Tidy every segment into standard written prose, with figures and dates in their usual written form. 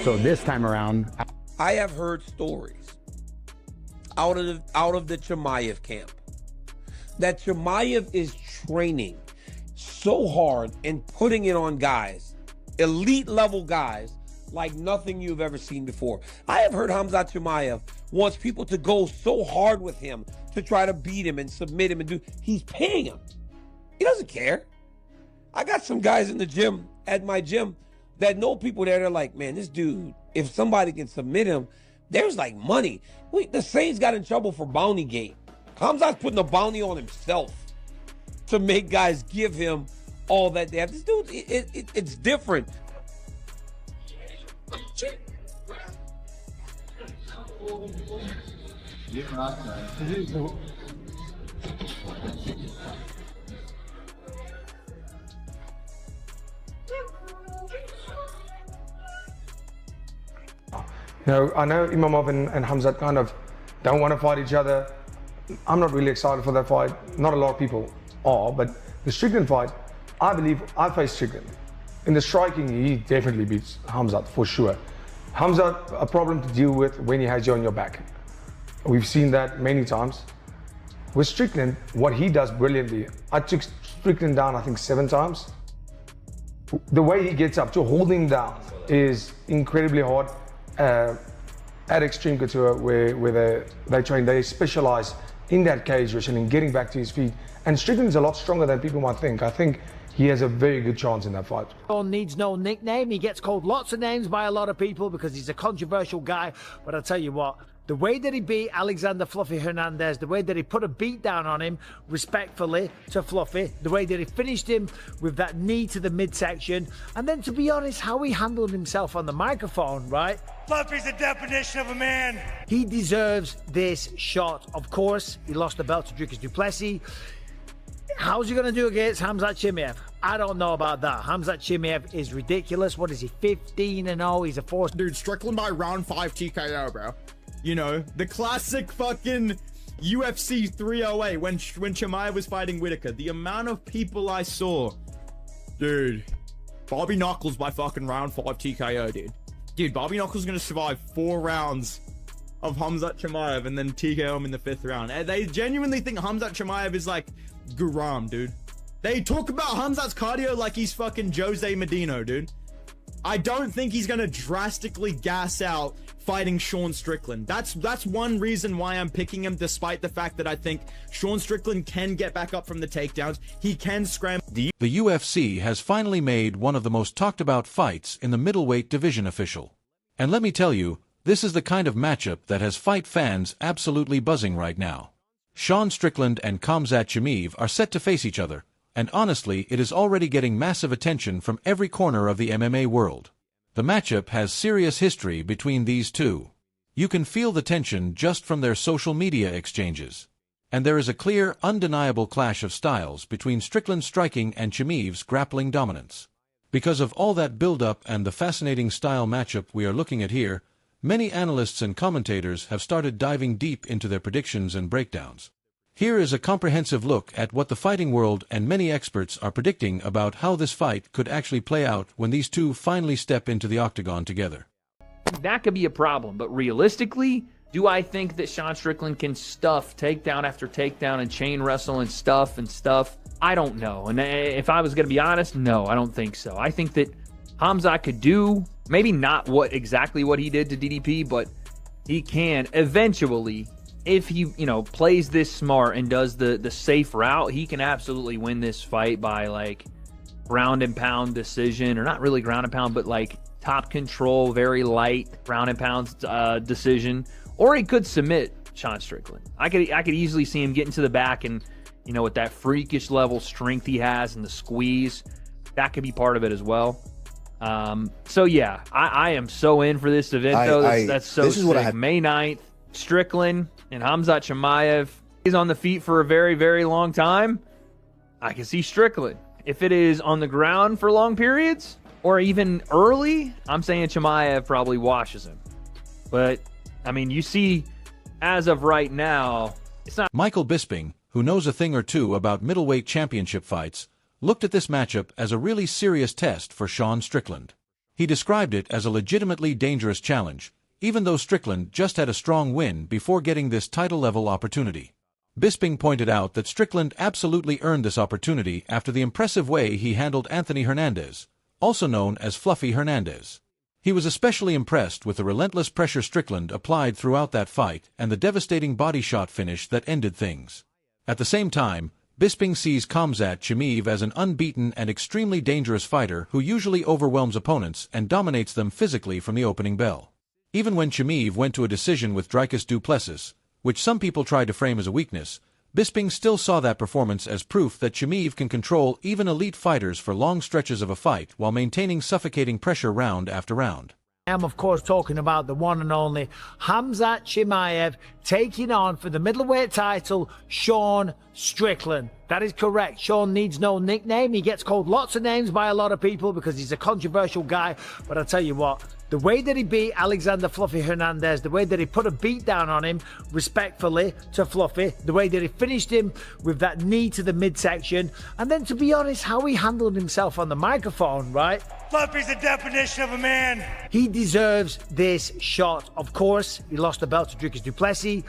So this time around, I have heard stories out of the Chimaev camp that Chimaev is training so hard and putting it on guys, elite level guys, like nothing you've ever seen before. I have heard Khamzat Chimaev wants people to go so hard with him to try to beat him and submit him and do. He's paying him. He doesn't care. I got some guys in the gym, at my gym, that know people there. They're like, man, this dude, if somebody can submit him, there's like money. The Saints got in trouble for bounty gate. Khamzat's putting a bounty on himself to make guys give him all that they have. This dude, it's different. You know, I know Imamov and Khamzat kind of don't want to fight each other. I'm not really excited for that fight. Not a lot of people are, but the Strickland fight, I believe I faced Strickland. In the striking, he definitely beats Khamzat for sure. Khamzat, a problem to deal with when he has you on your back. We've seen that many times. With Strickland, what he does brilliantly, I took Strickland down, I think 7 times. The way he gets up to hold him down is incredibly hard. At Extreme Couture, where they train, they specialize in that cage wrestling and getting back to his feet. And Strickland's a lot stronger than people might think. I think he has a very good chance in that fight. Needs no nickname. He gets called lots of names by a lot of people because he's a controversial guy. But I'll tell you what, the way that he beat Alexander Fluffy Hernandez, the way that he put a beat down on him respectfully to Fluffy, the way that he finished him with that knee to the midsection, and then, to be honest, how he handled himself on the microphone, right? Fluffy's the definition of a man. He deserves this shot. Of course, he lost the belt to Dricus du Plessis. How's he going to do against Khamzat Chimaev? I don't know about that. Khamzat Chimaev is ridiculous. What is he, 15-0? He's a force. Dude, Strickland by round 5 TKO, bro. You know, the classic fucking UFC 308 when Chimaev was fighting Whitaker. The amount of people I saw. Dude, Bobby Knuckles by fucking round 5 TKO, dude. Dude, Bobby Knuckles is going to survive 4 rounds of Khamzat Chimaev and then TKO him in the 5th round. And they genuinely think Khamzat Chimaev is like Guram, dude. They talk about Khamzat's cardio like he's fucking Jose Medino, dude. I don't think he's going to drastically gas out fighting Sean Strickland. That's one reason why I'm picking him, despite the fact that I think Sean Strickland can get back up from the takedowns. He can scramble. The UFC has finally made one of the most talked about fights in the middleweight division official. And let me tell you, this is the kind of matchup that has fight fans absolutely buzzing right now. Sean Strickland and Khamzat Chimaev are set to face each other, and honestly, it is already getting massive attention from every corner of the MMA world. The matchup has serious history between these two. You can feel the tension just from their social media exchanges. And there is a clear, undeniable clash of styles between Strickland's striking and Chimaev's grappling dominance. Because of all that build-up and the fascinating style matchup we are looking at here, many analysts and commentators have started diving deep into their predictions and breakdowns. Here is a comprehensive look at what the fighting world and many experts are predicting about how this fight could actually play out when these two finally step into the octagon together. That could be a problem, but realistically, do I think that Sean Strickland can stuff takedown after takedown and chain wrestle and stuff? I don't know. And if I was going to be honest, no, I don't think so. I think that Khamzat could do, maybe not exactly what he did to DDP, but he can eventually, if he, plays this smart and does the safe route, he can absolutely win this fight by like ground and pound decision, or not really ground and pound, but like top control, very light ground and pound decision. Or he could submit Sean Strickland. I could easily see him getting to the back and, with that freakish level strength he has and the squeeze, that could be part of it as well. So yeah, I am so in for this event though. That's so sick. May 9th, Strickland and Khamzat Chimaev. He's on the feet for a very, very long time. I can see Strickland. If it is on the ground for long periods, or even early, I'm saying Chimaev probably washes him. But, I mean, you see, as of right now, it's not. Michael Bisping, who knows a thing or two about middleweight championship fights, looked at this matchup as a really serious test for Sean Strickland. He described it as a legitimately dangerous challenge, even though Strickland just had a strong win before getting this title-level opportunity. Bisping pointed out that Strickland absolutely earned this opportunity after the impressive way he handled Anthony Hernandez, also known as Fluffy Hernandez. He was especially impressed with the relentless pressure Strickland applied throughout that fight and the devastating body shot finish that ended things. At the same time, Bisping sees Khamzat Chimaev as an unbeaten and extremely dangerous fighter who usually overwhelms opponents and dominates them physically from the opening bell. Even when Chimaev went to a decision with Dricus du Plessis, which some people tried to frame as a weakness, Bisping still saw that performance as proof that Chimaev can control even elite fighters for long stretches of a fight while maintaining suffocating pressure round after round. I am, of course, talking about the one and only Khamzat Chimaev taking on for the middleweight title, Sean Strickland. That is correct. Sean needs no nickname. He gets called lots of names by a lot of people because he's a controversial guy. But I'll tell you what, the way that he beat Alexander Fluffy Hernandez, the way that he put a beat down on him respectfully to Fluffy, the way that he finished him with that knee to the midsection, and then, to be honest, how he handled himself on the microphone, right? Fluffy's the definition of a man. He deserves this shot. Of course, he lost the belt to Dricus du Plessis.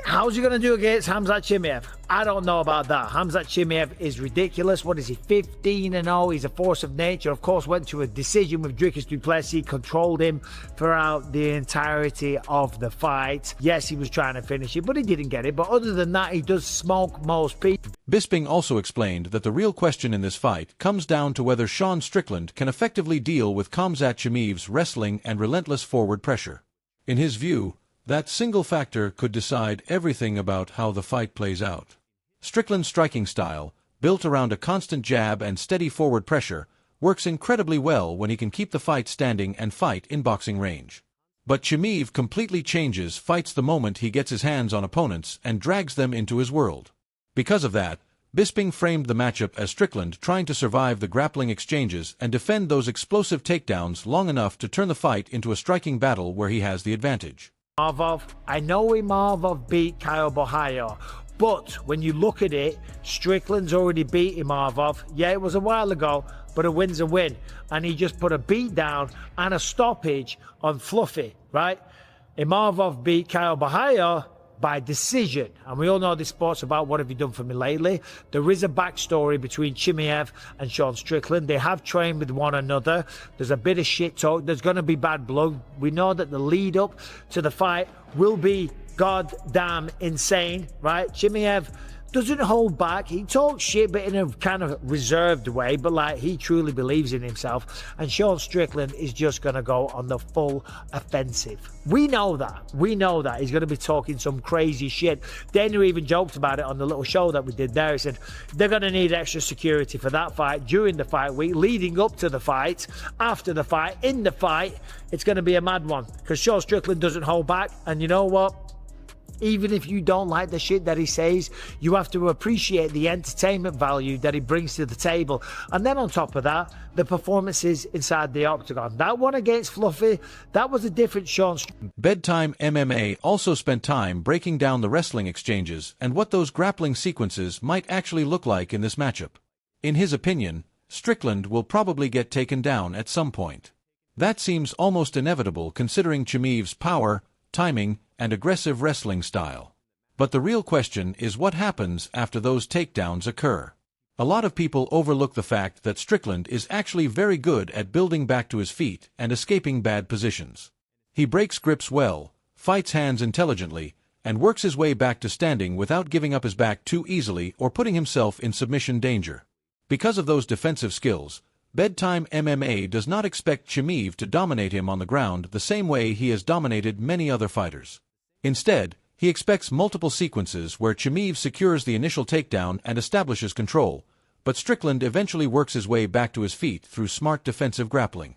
How's he going to do against Khamzat Chimaev? I don't know about that. Khamzat Chimaev is ridiculous. What is he, 15-0? He's a force of nature. Of course, went to a decision with Dricus du Plessis, controlled him throughout the entirety of the fight. Yes, he was trying to finish it, but he didn't get it. But other than that, he does smoke most people. Bisping also explained that the real question in this fight comes down to whether Sean Strickland can effectively deal with Khamzat Chimaev's wrestling and relentless forward pressure. In his view, that single factor could decide everything about how the fight plays out. Strickland's striking style, built around a constant jab and steady forward pressure, works incredibly well when he can keep the fight standing and fight in boxing range. But Chimaev completely changes fights the moment he gets his hands on opponents and drags them into his world. Because of that, Bisping framed the matchup as Strickland trying to survive the grappling exchanges and defend those explosive takedowns long enough to turn the fight into a striking battle where he has the advantage. I know Imavov beat Kyle Bohayo, but when you look at it, Strickland's already beat Imavov. Yeah, it was a while ago, but a win's a win. And he just put a beat down and a stoppage on Fluffy, right? Imavov beat Kyle Bohayo by decision. And we all know this sport's about what have you done for me lately. There is a backstory between Chimaev and Sean Strickland. They have trained with one another. There's a bit of shit talk. There's going to be bad blood. We know that the lead up to the fight will be goddamn insane, right? Chimaev doesn't hold back. He talks shit, but in a kind of reserved way, but like he truly believes in himself. And Sean Strickland is just going to go on the full offensive. We know that. We know that. He's going to be talking some crazy shit. Dana even joked about it on the little show that we did there. He said they're going to need extra security for that fight during the fight week, leading up to the fight, after the fight, in the fight. It's going to be a mad one because Sean Strickland doesn't hold back. And you know what? Even if you don't like the shit that he says, you have to appreciate the entertainment value that he brings to the table. And then on top of that, the performances inside the octagon. That one against Fluffy, that was a different Sean. Bedtime MMA also spent time breaking down the wrestling exchanges and what those grappling sequences might actually look like in this matchup. In his opinion, Strickland will probably get taken down at some point. That seems almost inevitable considering Chimaev's power, timing, and aggressive wrestling style. But the real question is what happens after those takedowns occur. A lot of people overlook the fact that Strickland is actually very good at building back to his feet and escaping bad positions. He breaks grips well, fights hands intelligently, and works his way back to standing without giving up his back too easily or putting himself in submission danger. Because of those defensive skills, Bedtime MMA does not expect Chimaev to dominate him on the ground the same way he has dominated many other fighters. Instead, he expects multiple sequences where Chimaev secures the initial takedown and establishes control, but Strickland eventually works his way back to his feet through smart defensive grappling.